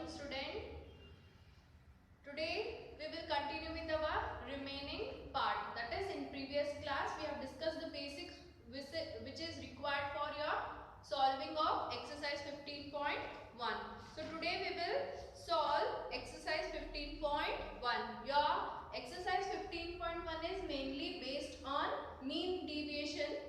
morning student. Today we will continue with our remaining part. That is, in previous class we have discussed the basics which is required for your solving of exercise 15.1. So today we will solve exercise 15.1. Your exercise 15.1 is mainly based on mean deviation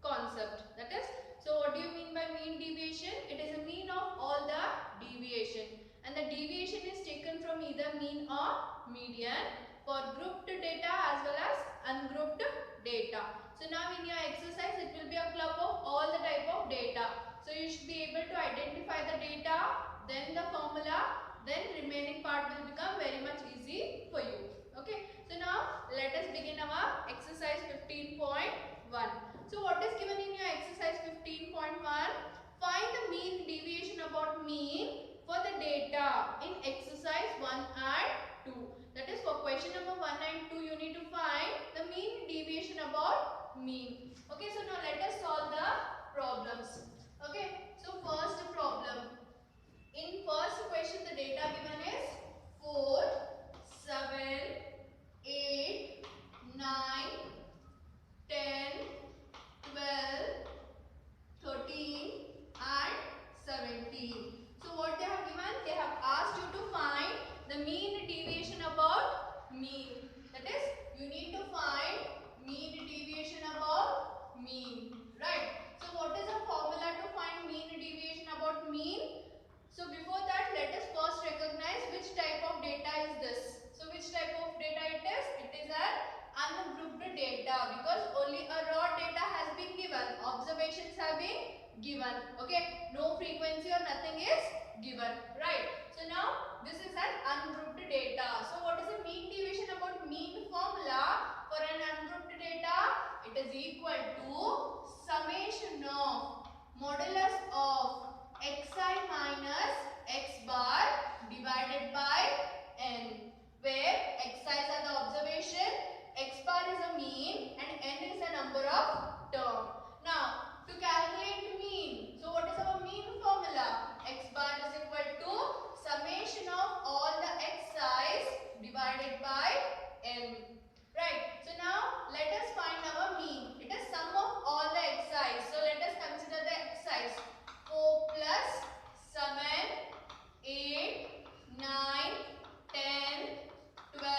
concept. That is, so what do you mean by mean deviation? It is a mean of all the deviation, and the deviation is taken from either mean or median for grouped data as well as ungrouped data. So now in your exercise it will be a club of all the type of data. So you should be able to identify the data, then the formula, then remaining part will become very much easy for you. Okay. So now let us begin our exercise 15.1. So what is given in your exercise 15.1? Find the mean deviation about mean for the data in exercise 1 and 2. That is, for question number 1 and 2 you need to find the mean deviation about mean. Okay, so now let us solve the problems. Okay, so first problem. In first question the data given is 4, 7, 8, 9, 10, 12, 13 and 17. So what they have given? They have asked you to find the mean deviation about mean. That is, you need to find mean deviation about mean. Right. So what is the formula to find mean deviation about mean? So before that, let us first recognize which type of data is this. So which type of data it is? It is an ungrouped data, because only a raw data has been given. Observations have been given. Okay, no frequency or nothing is given. Right. So now this is an ungrouped data. So what is the mean deviation about mean formula for an ungrouped data? It is equal to summation of modulus of xi minus x bar divided by n, where xi's are the observation, x bar is a mean and n is the number of term. Now to calculate mean, so what is our mean formula? X bar is equal to summation of all the xi's divided by n. Right. So now let us find our mean. It is sum of all the xi's. So let us consider the xi's. 4 plus 7, 8, 9, 10, 12,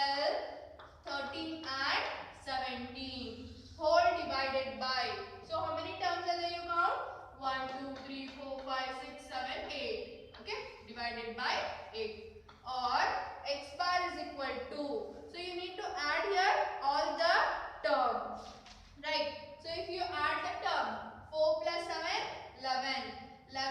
13 and 17. Whole divided by. So how many terms are there you count? 1, 2, 3, 4, 5, 6, 7, 8. Okay. Divided by 8. Or x bar is equal to. So you need to add here all the terms. Right. So if you add the term 4 plus 7, 11. 11,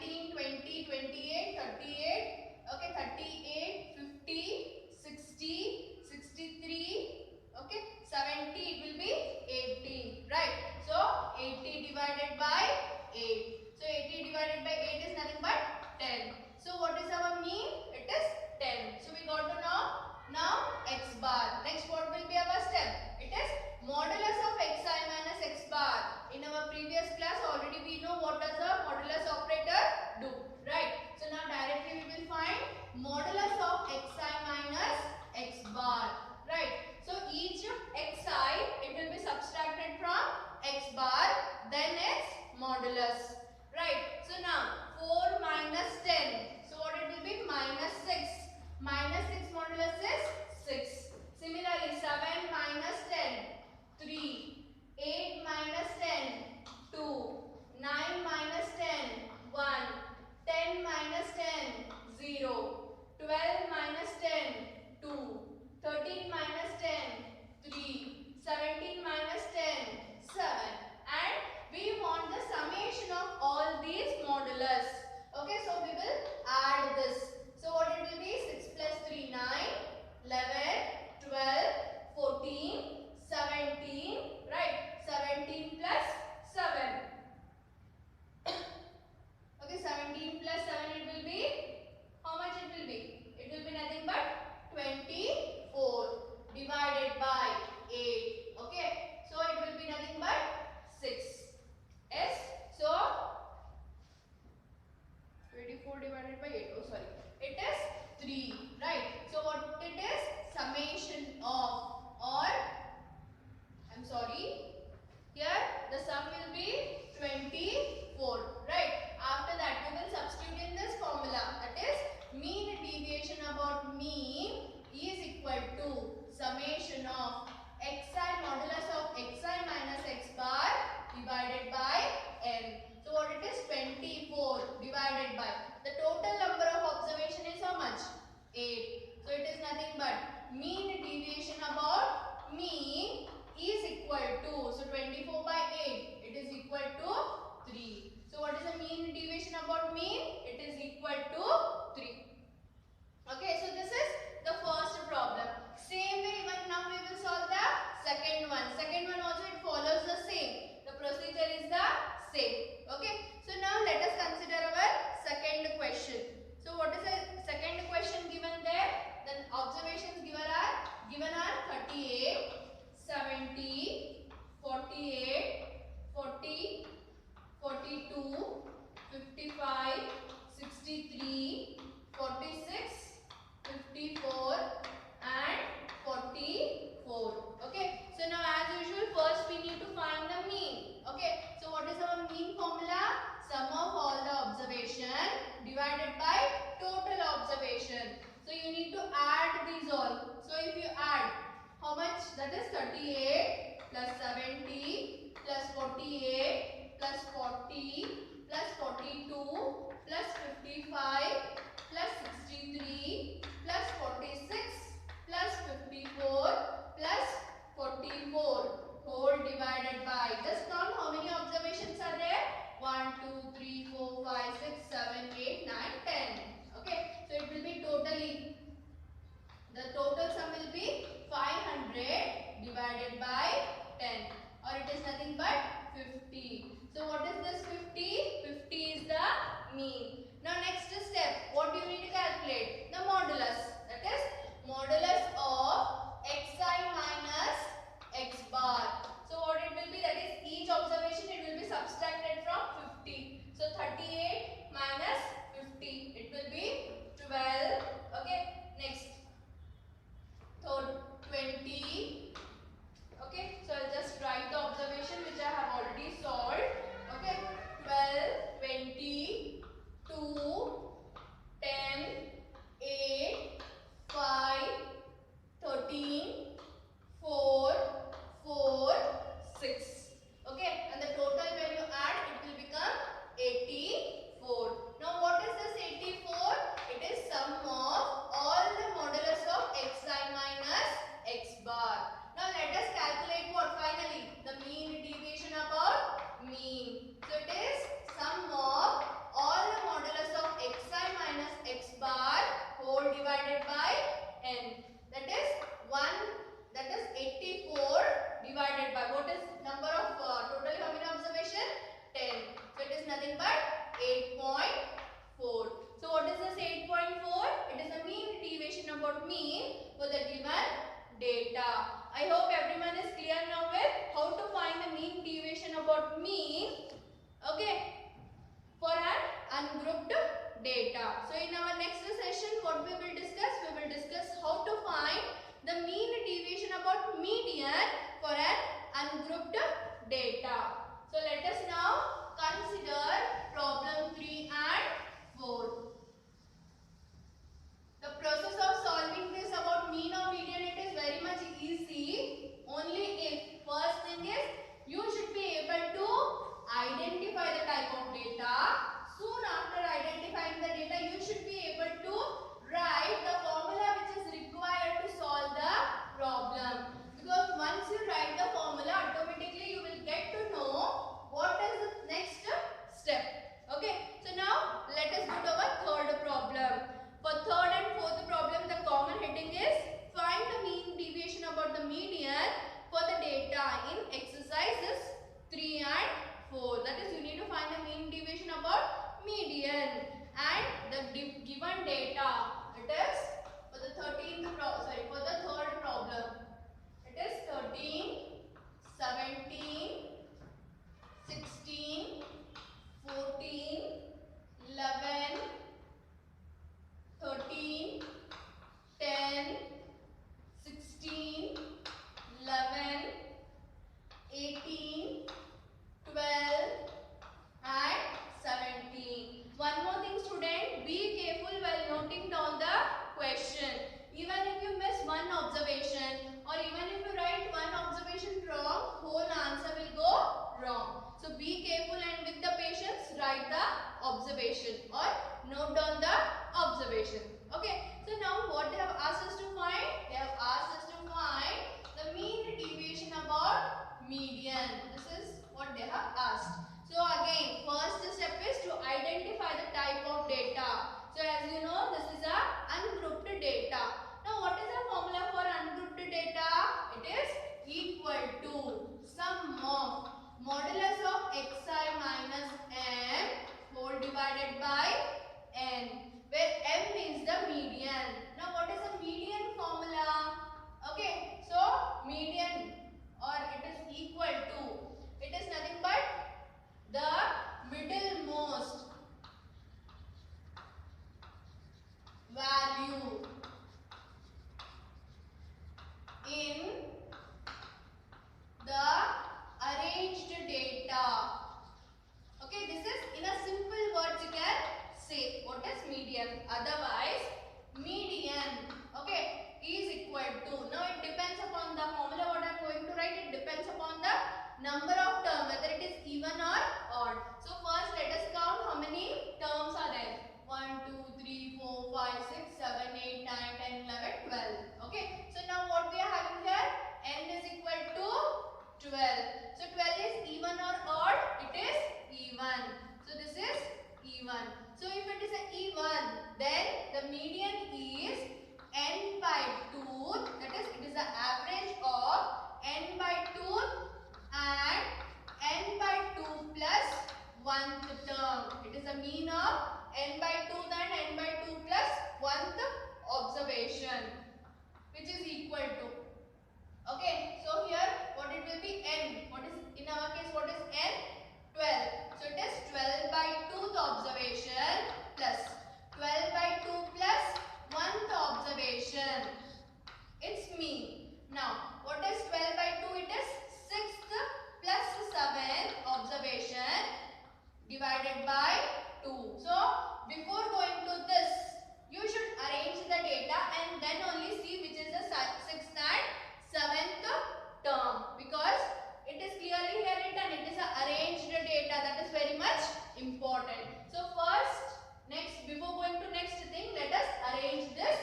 19, 20, 28, 38, okay, 38, 50, 60, 63, okay, 70, it will be 80, right? So 80 divided by 8. So 80 divided by 8 is nothing but 10. So what is our mean? It is 10. So we got to know now x bar. Next, what will be our step? It is modulus of xi minus x bar. In our previous class already we know what does the modulus operator do, right? So now directly we will find modulus of xi minus x bar, right? So each xi, it will be subtracted from x bar, then its modulus, right? So now 4 minus 10, so what it will be? Minus 6. Minus 6 modulus is 6. Similarly 7 minus 10, 3. 8 minus 10, 2. 9 minus 10, 1. 10 minus 10, 0. 12 minus 10, 2. 13 minus 10, 3. 17 minus 10, 7. And we want the summation of all these modulus. Okay, so we will add this. So what it will be? 6 plus 3, 9, 11, 12, 14, 17, right? 17 plus 7. Okay, 17 plus 7 it will be, how much it will be? It will be nothing but 24 divided by 8. Okay, so it will be nothing but 6. Yes, so 24 divided by 8. Oh, sorry. It is 3, right? So what it is? Summation of, or I'm sorry, here the sum will be 24, right? After that we will substitute in this formula, that is mean deviation about mean is equal to summation of xi modulus of xi minus x bar divided by n. So what it is? 24 divided by the total number of observation is how much? 8. So it is nothing but mean deviation about mean is equal to, so 24 by 8, it is equal to 3. So what is the mean deviation about mean? It is equal to 3. Okay, so this is the first problem. Same way, even now we will solve the second one. Second one also it follows the same. The procedure is the same. Okay, so now let us consider our second question. So what is the second question given there? The observations given are 38, 70, 48, 40, 42, 55, 63, 46, 54 and 44. Okay, so now as usual, first we need to find the mean. Okay, so what is our mean formula? Sum of all the observation divided by total observation. So you need to add these all. So if you add, how much? That is 38 plus 70 plus 48 plus 40 plus 42 plus 55 plus 63 plus 46 plus 54 plus 44 whole divided by, just count how many observations are there? 1, 2, 3, 4, 5, 6, 7, 8, 9, 10. Okay, so it will be totally, the total sum will be 500 divided by 10, or it is nothing but 50. So what is this 50? 50 is the mean. Now next step, what do you need to calculate? The modulus, that is modulus of xi minus x bar. So what it will be, that is each observation it will be subtracted from 50. So 38 minus 50, it will be 12. Okay, next third 20. Okay, so I'll just write the observation which I have already solved. Okay, 12, 20, 2, 10, 8, 5, 13, 4, 4, 6. Okay, and the total when you add, it will become 84. Now what is this 84? It is sum of all the modulus of xi minus x bar. Now let us calculate what finally? The mean deviation about mean. So it is sum of all the modulus of xi minus x bar whole divided by n. That is 84 divided by, what is number of total how many observation? 10. So it is nothing but 8.4. So what is this 8.4? It is the mean deviation about mean for the given data. I hope everyone is clear now with how to find the mean deviation about mean. Okay, for an ungrouped data. So in our next session, what we will discuss? We will discuss how to find the mean deviation about median for an ungrouped data. So let us now consider problem 3 and 4. The process of solving this about mean or median, it is very much easy. Only if first thing is you should be able to identify the type of data. Soon after identifying the data, you should be able to write the formula which is required to solve the problem. Because once you write the formula, automatically you will get to know what is the next step. Okay, so now let us go to our student, be careful while noting down the question. Even if you miss one observation or even if you write one observation wrong, whole answer will go wrong. So be careful and with the patience write the observation or note down the observation. Okay. So now what they have asked us to find? They have asked us to find the mean deviation about median. This is what they have asked. So again, first step is to identify the type of data. So as you know, this is a ungrouped data. Now what is the formula for ungrouped data? It is equal to sum of modulus of xi minus m whole divided by n, where m is the median. Now what is the median formula? Okay, so median or it is equal to, it is nothing but the middlemost value in the arranged data. Okay, this is in a simple words you can say what is median. Otherwise, median, okay, is equal to, now it depends upon the formula what I am going to write, it depends upon the number of terms, whether it is even or odd. So first let us count how many terms are there. 1, 2, 3, 4, 5, 6, 7, 8, 9, 10, 11, 12. Okay. So now what we are having here? N is equal to 12. So 12 is even or odd? It is even. So this is even. So if it is an even, then the median is n by 2. That is, it is the average of n by 2 and n by 2 plus 1th term. It is a mean of n by 2 and n by 2 plus 1th observation, which is equal to. Okay, so here what it will be n. What is in our case? What is n? 12. So it is 12 by 2th observation plus 12 by 2 plus 1th observation. It's mean. Now what is 12 by 2? It is 6th plus 7th observation divided by 2. So before going to this, you should arrange the data and then only see which is the 6th and 7th term, because it is clearly here written, it is a arranged data. That is very much important. So first, next, before going to next thing, let us arrange this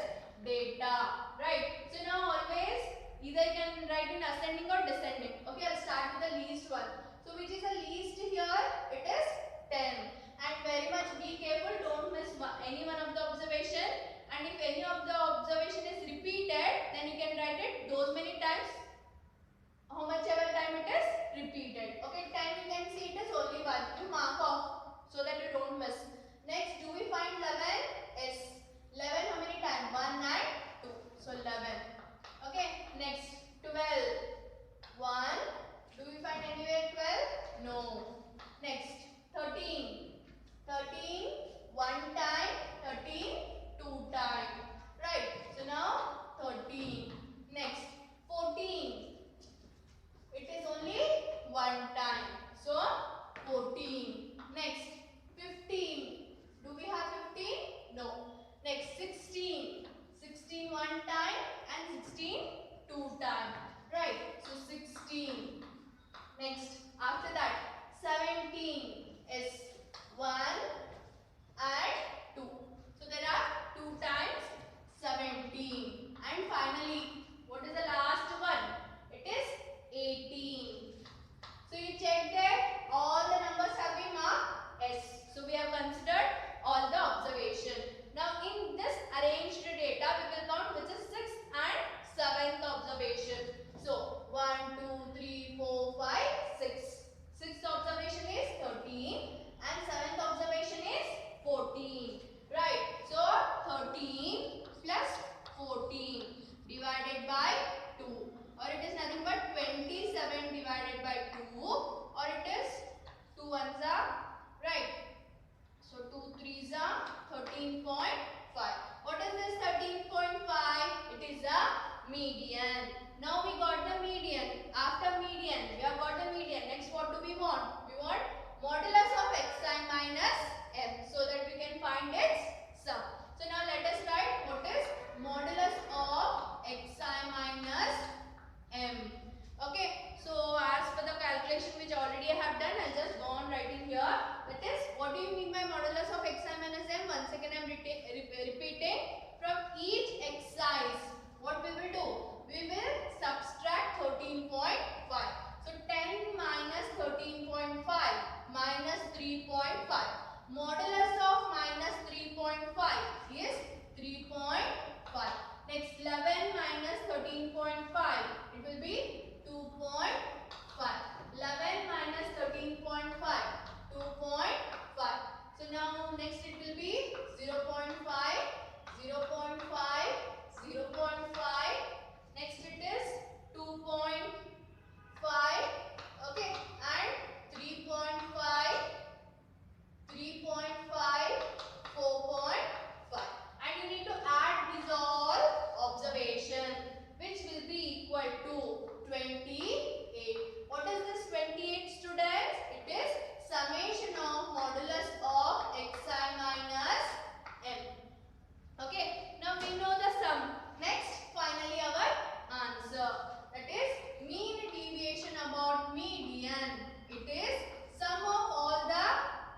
data, right? So now always either you can write in ascending or descending. Okay, I'll start with the least one. So which is the least here? It is 10. And very much be careful, don't miss any one of the observation. And if any of the observation is repeated, then you can write it those many times, how much ever time it is repeated. Okay, 10 you can see it is only one. You mark off so that you don't miss. Next, do we find 11? Yes. 11 how many times? 1 and 2. So 11. Okay, next 12. 1. Do we find anywhere 12? No. Next 13. 13 1 time, 13 2 time. Right. So now 13. Next 14. It is only 1 time. So 14. Next 15. Do we have 15? No. Next 16. 16 1 time and 16 2 time. Right. So 16. Next after that 17 is 1 and 2. So there are 2 times 17. And finally, what is the last one? It is 18. So you check that all the numbers have been marked S. So we have considered all the observation. Now in this arranged data, we will count which is 6th and 7th observation. So 1, 2, 3, 4, 5, 6. 6th observation is 13 and 7th observation is 14. Right. So 13 plus 14 divided by 2, or it is nothing but 27 divided by 2, or it is 2 ones are, right. So 2 3s are 13.5. What is this 13.5? It is a median. Now we got the median. After median, we have got the median. Next, what do we want? We want modulus of xi minus m, so that we can find its sum. So now let us write what is modulus of xi minus m. Okay, so as per the calculation which already I have done, I'll just go on writing here. That is, what do you mean by modulus of xi minus m? Once again I am repeating. From each exercise, what we will do? We will subtract 13.5. So 10 minus 13.5 minus 3.5. Modulus of minus 3.5 is 3.5. Next, 11 minus 13.5. It will be 2.5. 11 minus 13.5. 2.5. So now next it will be 0.5. 0.5. 0.5. Next it is 2.5. Okay, and 3.5. 3.5. 4.5. And you need to add these all observation, which will be equal to 28. What is this 28, students? It is summation of modulus of xi minus m. Okay, now we know the sum. Next, finally our answer. That is mean deviation about median. It is sum of all the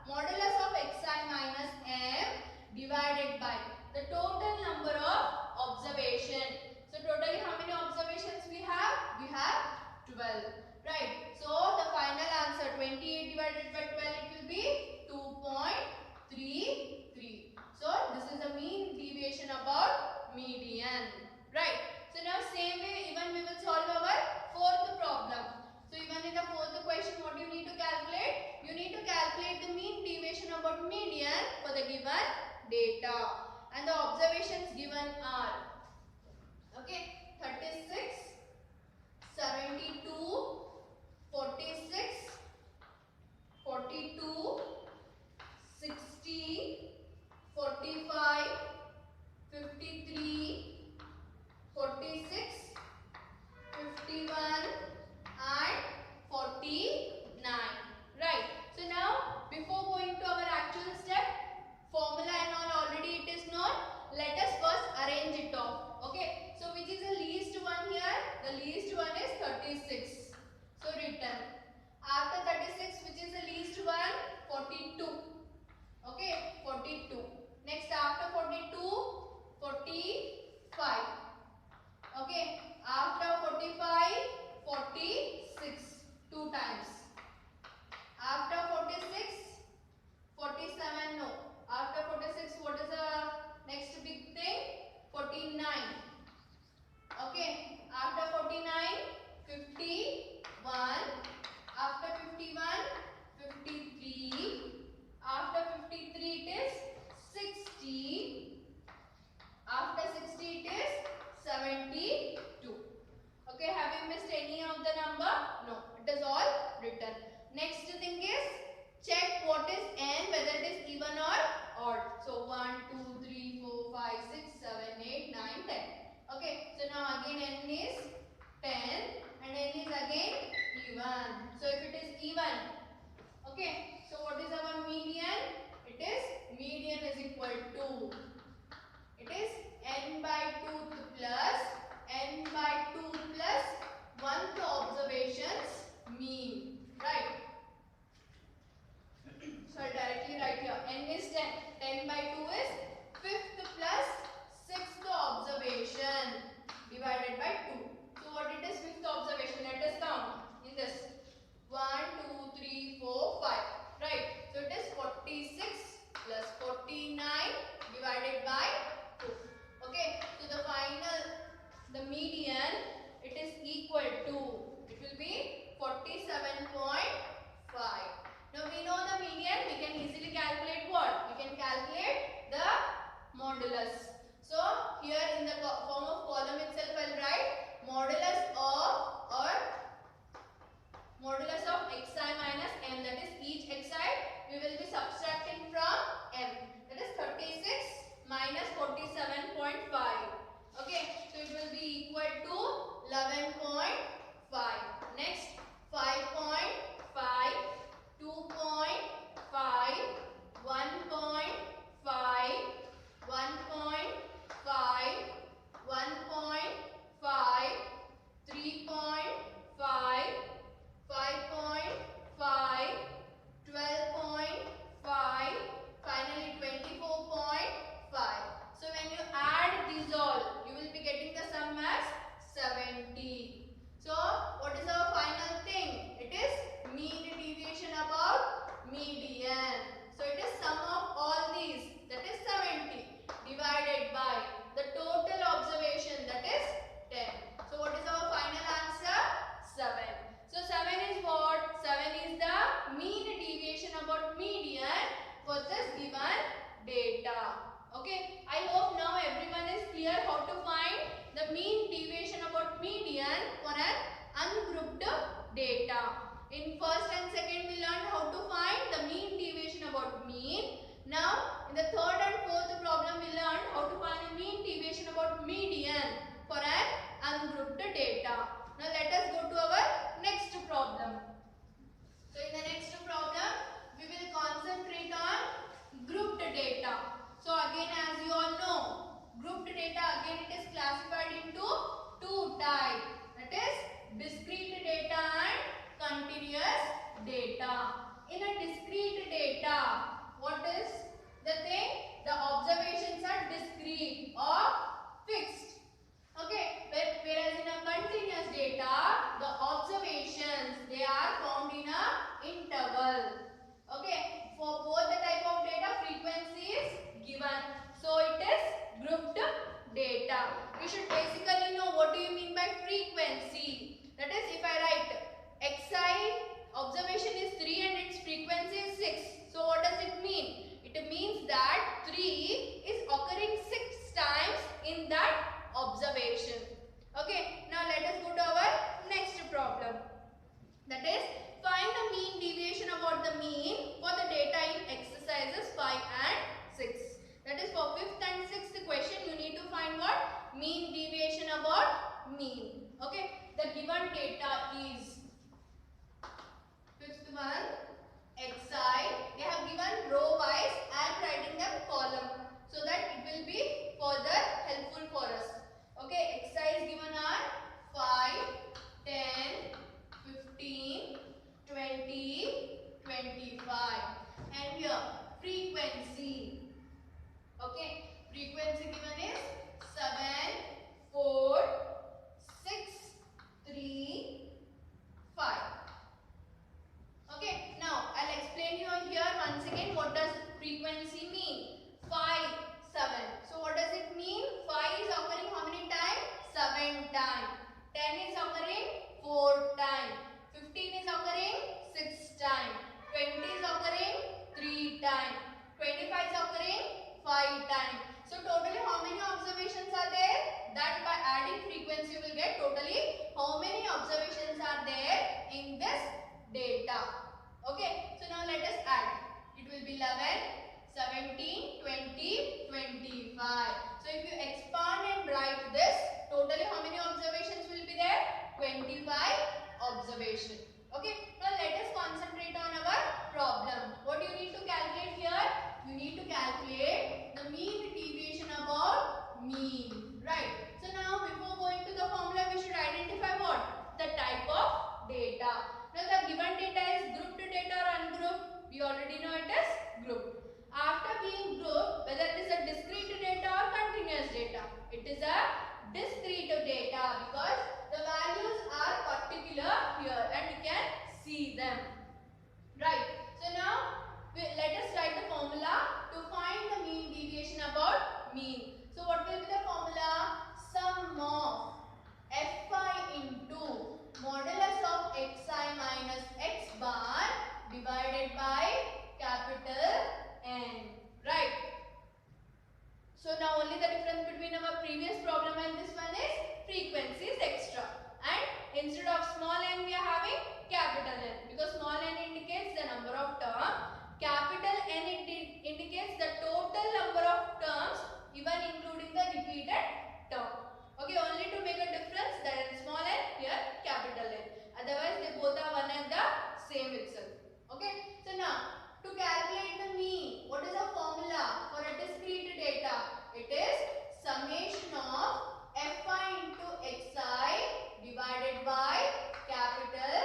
modulus of xi minus m divided by the total number of observation. So totally how many observations we have? We have 12. Right. So the final answer 28 divided by 12, it will be 2.33. So this is the mean deviation about median. Right. So now same way even we will solve our fourth problem. So even in the fourth question, what you need to calculate? You need to calculate the mean deviation about median for the given data. And the observations given are, okay, 36, 72, 46, 42, 60, 45, 53, 46, 51 and 49. Right. So now before going to our actual step, formula and all already it is known. Let us first arrange it off. Okay. So which is the least one here? The least one is 36. So written. After 36, which is the least one? 42. Okay. 42. Next after 42, 45. Okay. After 45, 46. 2 times. After 46, 47, no. After 46, what is the next big thing? 49. Okay. After 49, 51. After 51, 53. After 53, it is 60. After 60, it is 72. Okay, have you missed any of the number? No, it is all written. Next thing is check what is n, whether it is even or odd. So 1, 2, 3, 4, 5, 6, 7, 8, 9, 10. Okay, so now again n is 10 and n is again even. So if it is even, okay, so what is our median? It is median is equal to, it is n by 2 plus n by 2 plus 1th observations mean. Right. So I'll directly write here. N is 10. 10 by 2 is 5th plus 6th observation divided by 2. So what it is 5th observation? Let us count in this. 1, 2, 3, 4, 5. Right. So it is 46 plus 49 divided by 2. Okay. So the final, the median, it is equal to, it will be 47.5. Now we know the median, we can easily calculate what? We can calculate the modulus. So here in the form of column itself I will write modulus of, or modulus of xi minus m, that is each xi we will be subtracting from m, that is 36 minus 47.5. Okay, so it will be equal to 11.5. Next 5.5, 2.5, 1.5, you should basically know what do you mean by frequency. That is, if I write xi observation is 3 and its frequency is 6. So what does it mean? It means that 3 is occurring 6 times in that observation. Okay, now let us go to our next problem. That is, find the mean deviation about the mean for the data in exercises 5 and 6. That is, for 5th and 6th question, you need to find what? Mean deviation about mean. Okay, the given data is 5th one, xi. They have given row wise. I am writing them column so that it will be further helpful for us. Okay, xi is given are 5, 10, 15, 20, 25. And here frequency. Okay, frequency given is 7, 4, 6, 3, 5. Okay, now I'll explain you here once again what does frequency mean. 5, 7. So what does it mean? 5 is occurring how many times? 7 times. 10 is occurring 4 times. 15 is occurring 6 times. 20 is occurring 3 times. 25 is occurring 5 times. So totally how many observations are there? That by adding frequency you will get totally how many observations are there in this data. Okay, so now let us add. It will be 11, 17, 20, 25. So if you expand and write this, totally how many observations will be there? 25 observations. Okay, now let us concentrate on our problem. What you need to calculate here? You need to calculate the mean deviation about mean. Right. So now before going to the formula, we should identify what? The type of data. Now the given data is grouped data or ungrouped. We already know it is grouped. After being grouped, whether it is a discrete data or continuous data, it is a discrete data because the values are particular here and you can see them. Right. So now let us write the formula to find the mean deviation about mean. So what will be the formula? Sum of fi into modulus of xi minus x bar divided by capital N. Right. So now only the difference between our previous problem and this one is frequency is extra. And instead of small n we are having capital N because small n indicates the number of terms. Capital N indicates the total number of terms even including the repeated term. Okay, only to make a difference there is small n, here capital N. Otherwise they both are one and the same itself. Okay, so now to calculate the mean, what is the formula for a discrete data? It is summation of fi into xi divided by capital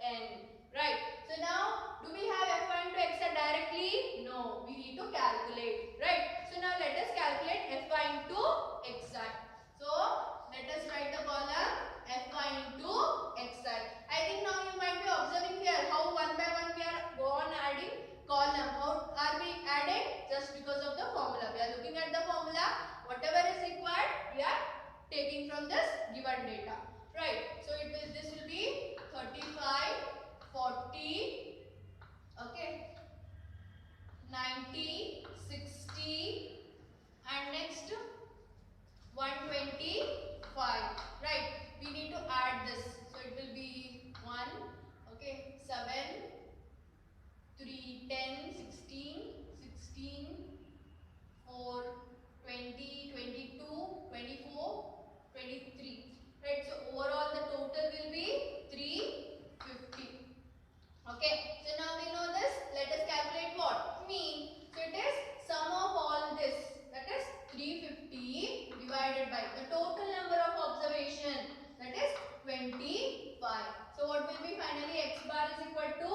N. Right. So now, do we have fi into xi directly? No, we need to calculate. Right. So now let us calculate fi into xi. So let us write the column fi into xi. I think now you might be observing here how one by one we are go on adding column. How are we adding? Just because of the formula. We are looking at the formula. Whatever is required, we are taking from this given data. Right. So this will be 35, 40, okay, 90, 60, and next 125. Right. We need to add this. So it will be 1, okay, 7, 3, 10, 16, 16, 4, 20, 22, 24, 23. Right. So overall the total will be 350. Okay. So now we know this. Let us calculate what? Mean. So it is sum of all this. That is 350 divided by the total number of observation. That is 25. So what will be finally? X bar is equal to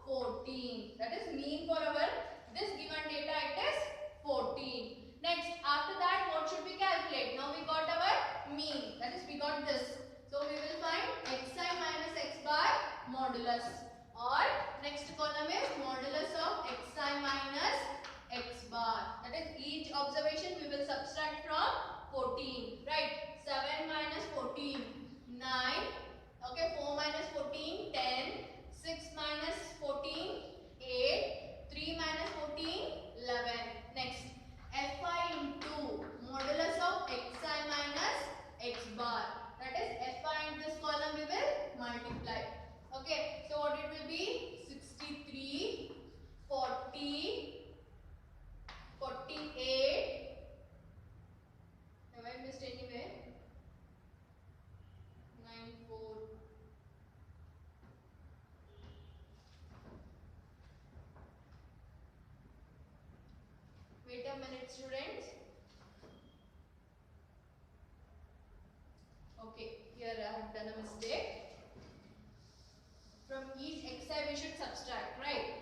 14. That is mean for our this given data. It is 14. Next, after that, what should we calculate? Now we got our mean. That is we got this. So we will find xi minus x bar modulus. Or next column is modulus of xi minus x bar. That is each observation we will subtract from 14. Right? 7 minus 14, 9. Okay, 4 minus 14, 10. 6 minus 14, 8. 3 minus 14, 11. Next, Fi into modulus of xi minus x bar. That is Fi into this column we will multiply. Okay, so what it will be? 63, 40, 48. Have I missed anywhere? 94. Wait a minute, students. Okay, here I have done a mistake. From each xi we should subtract, right?